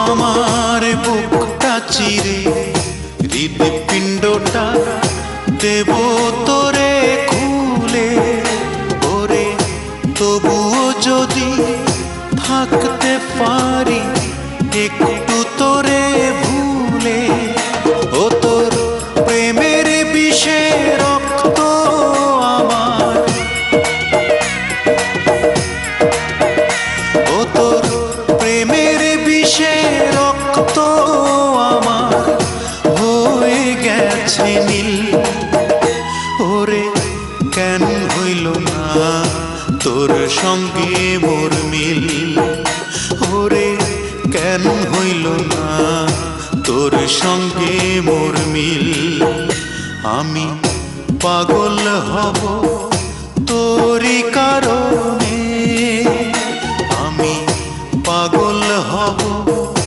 আমার বুকটা চিরে হৃদপিণ্ডটা দেব তোরে খুলে, ওরে তবুও যদি থাকতে পারি একটু তোরে ভুলে। ও তোর প্রেমের বিষে রক্ত আমার, ও তোর প্রেমের বিষে রক্ত আমার হয়ে গেছে নীল। ওরে কেন হইল না তোর সঙ্গে মোর মিল, ওরে কেন হইল না তোর সঙ্গে মোর মিল। আমি পাগল হব তোরি কারো